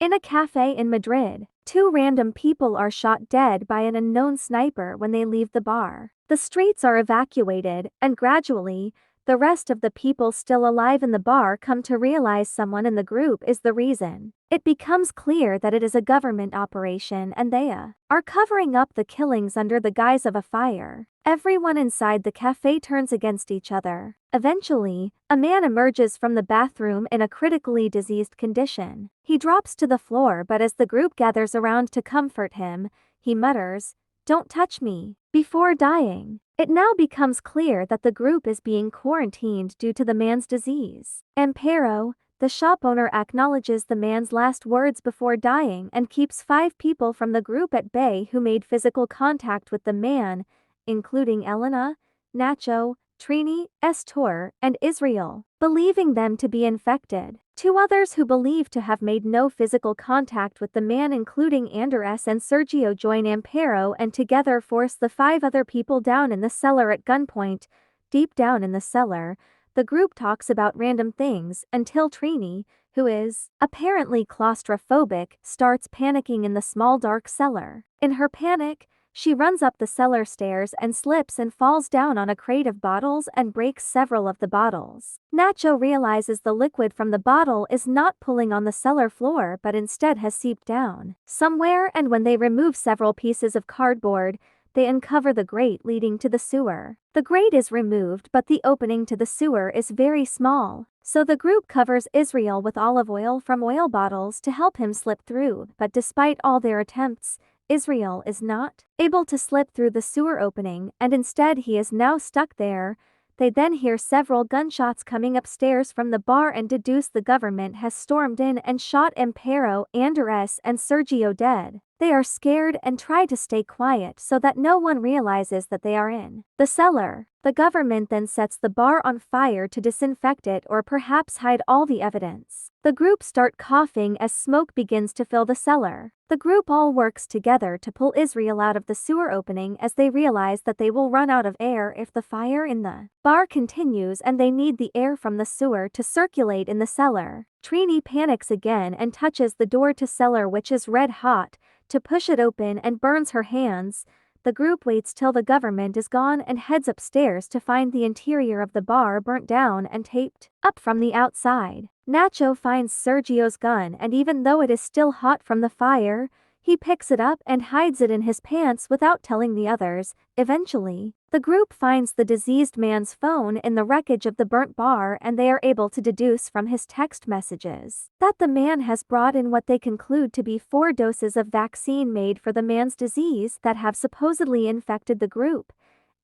In a cafe in Madrid, two random people are shot dead by an unknown sniper when they leave the bar. The streets are evacuated, and gradually, the rest of the people still alive in the bar come to realize someone in the group is the reason. It becomes clear that it is a government operation and they are covering up the killings under the guise of a fire. Everyone inside the cafe turns against each other. Eventually, a man emerges from the bathroom in a critically diseased condition. He drops to the floor, but as the group gathers around to comfort him, he mutters, "Don't touch me," before dying. It now becomes clear that the group is being quarantined due to the man's disease. Amparo, the shop owner, acknowledges the man's last words before dying and keeps 5 people from the group at bay who made physical contact with the man, including Elena, Nacho, Trini, Estor, and Israel, believing them to be infected. 2 others who believe to have made no physical contact with the man, including Andres and Sergio, join Amparo and together force the 5 other people down in the cellar at gunpoint. Deep down in the cellar, the group talks about random things until Trini, who is apparently claustrophobic, starts panicking in the small dark cellar. In her panic, she runs up the cellar stairs and slips and falls down on a crate of bottles and breaks several of the bottles. Nacho realizes the liquid from the bottle is not pooling on the cellar floor but instead has seeped down somewhere, and when they remove several pieces of cardboard, they uncover the grate leading to the sewer. The grate is removed, but the opening to the sewer is very small, so the group covers Israel with olive oil from oil bottles to help him slip through, but despite all their attempts, Israel is not able to slip through the sewer opening, and instead he is now stuck there. They then hear several gunshots coming upstairs from the bar and deduce the government has stormed in and shot Amparo, Andres, and Sergio dead. They are scared and try to stay quiet so that no one realizes that they are in the cellar. The government then sets the bar on fire to disinfect it or perhaps hide all the evidence. The group start coughing as smoke begins to fill the cellar. The group all works together to pull Israel out of the sewer opening as they realize that they will run out of air if the fire in the bar continues, and they need the air from the sewer to circulate in the cellar. Trini panics again and touches the door to cellar, which is red hot, to push it open and burns her hands. The group waits till the government is gone and heads upstairs to find the interior of the bar burnt down and taped up from the outside. Nacho finds Sergio's gun, and even though it is still hot from the fire, he picks it up and hides it in his pants without telling the others. Eventually, the group finds the diseased man's phone in the wreckage of the burnt bar, and they are able to deduce from his text messages that the man has brought in what they conclude to be 4 doses of vaccine made for the man's disease that have supposedly infected the group.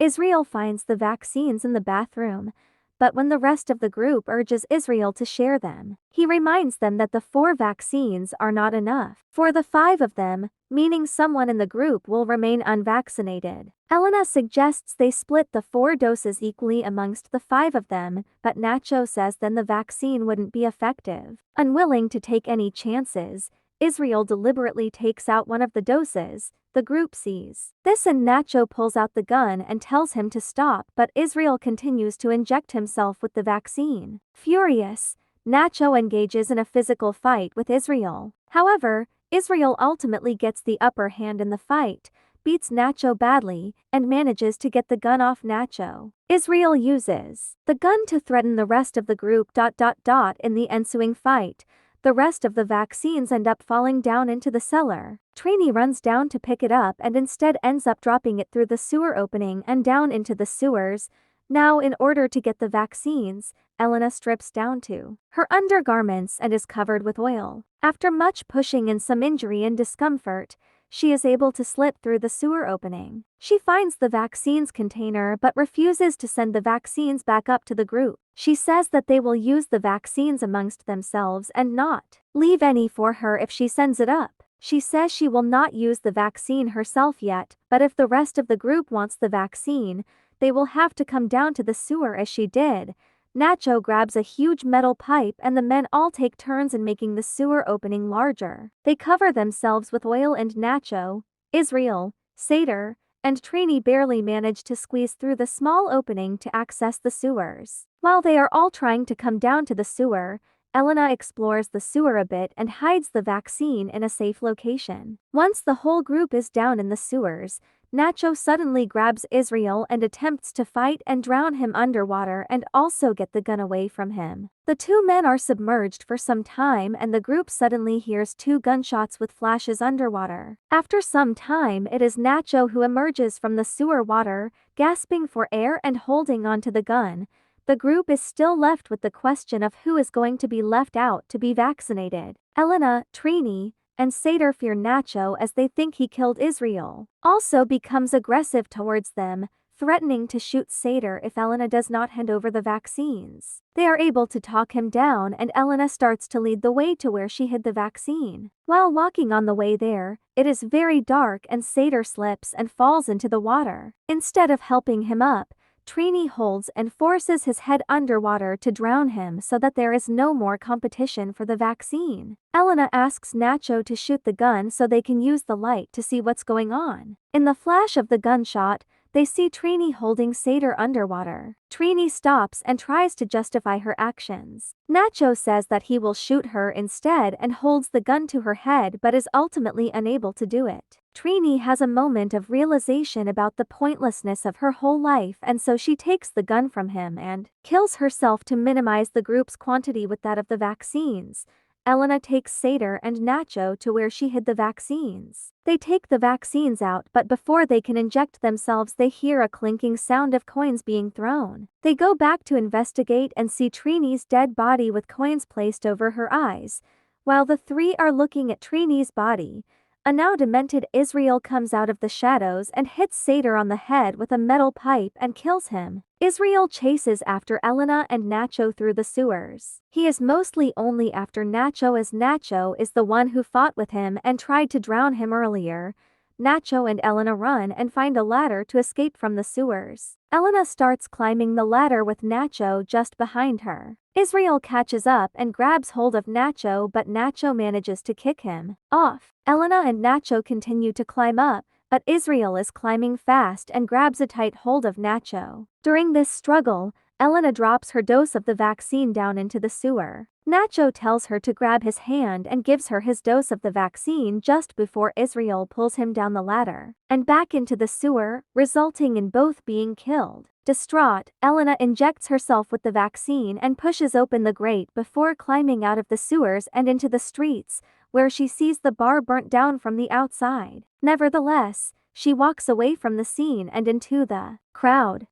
Israel finds the vaccines in the bathroom, but when the rest of the group urges Israel to share them, he reminds them that the 4 vaccines are not enough for the 5 of them, meaning someone in the group will remain unvaccinated. Elena suggests they split the 4 doses equally amongst the 5 of them, but Nacho says then the vaccine wouldn't be effective. Unwilling to take any chances, Israel deliberately takes out one of the doses. The group sees this and Nacho pulls out the gun and tells him to stop, but Israel continues to inject himself with the vaccine. Furious, Nacho engages in a physical fight with Israel. However, Israel ultimately gets the upper hand in the fight, beats Nacho badly, and manages to get the gun off Nacho. Israel uses the gun to threaten the rest of the group. In the ensuing fight, the rest of the vaccines end up falling down into the cellar. Trini runs down to pick it up and instead ends up dropping it through the sewer opening and down into the sewers. Now, in order to get the vaccines, Elena strips down to her undergarments and is covered with oil. After much pushing and some injury and discomfort, she is able to slip through the sewer opening. She finds the vaccines container but refuses to send the vaccines back up to the group. She says that they will use the vaccines amongst themselves and not leave any for her if she sends it up. She says she will not use the vaccine herself yet, but if the rest of the group wants the vaccine, they will have to come down to the sewer as she did. Nacho grabs a huge metal pipe and the men all take turns in making the sewer opening larger. They cover themselves with oil and Nacho, Israel, Sater, and Trini barely manage to squeeze through the small opening to access the sewers. While they are all trying to come down to the sewer, Elena explores the sewer a bit and hides the vaccine in a safe location. Once the whole group is down in the sewers, Nacho suddenly grabs Israel and attempts to fight and drown him underwater and also get the gun away from him. The two men are submerged for some time and the group suddenly hears 2 gunshots with flashes underwater. After some time, it is Nacho who emerges from the sewer water, gasping for air and holding onto the gun. The group is still left with the question of who is going to be left out to be vaccinated. Elena, Trini, and Seder fear Nacho as they think he killed Israel. Also becomes aggressive towards them, threatening to shoot Seder if Elena does not hand over the vaccines. They are able to talk him down and Elena starts to lead the way to where she hid the vaccine. While walking on the way there, it is very dark and Seder slips and falls into the water. Instead of helping him up, Trini holds and forces his head underwater to drown him so that there is no more competition for the vaccine. Elena asks Nacho to shoot the gun so they can use the light to see what's going on. In the flash of the gunshot, they see Trini holding Seder underwater. Trini stops and tries to justify her actions. Nacho says that he will shoot her instead and holds the gun to her head but is ultimately unable to do it. Trini has a moment of realization about the pointlessness of her whole life and so she takes the gun from him and kills herself to minimize the group's quantity with that of the vaccines. Elena takes Seder and Nacho to where she hid the vaccines. They take the vaccines out but before they can inject themselves they hear a clinking sound of coins being thrown. They go back to investigate and see Trini's dead body with coins placed over her eyes. While the three are looking at Trini's body, a now demented Israel comes out of the shadows and hits Seder on the head with a metal pipe and kills him. Israel chases after Elena and Nacho through the sewers. He is mostly only after Nacho as Nacho is the one who fought with him and tried to drown him earlier. Nacho and Elena run and find a ladder to escape from the sewers. Elena starts climbing the ladder with Nacho just behind her. Israel catches up and grabs hold of Nacho but Nacho manages to kick him off. Elena and Nacho continue to climb up, but Israel is climbing fast and grabs a tight hold of Nacho. During this struggle, Elena drops her dose of the vaccine down into the sewer. Nacho tells her to grab his hand and gives her his dose of the vaccine just before Israel pulls him down the ladder and back into the sewer, resulting in both being killed. Distraught, Elena injects herself with the vaccine and pushes open the grate before climbing out of the sewers and into the streets, where she sees the bar burnt down from the outside. Nevertheless, she walks away from the scene and into the crowd.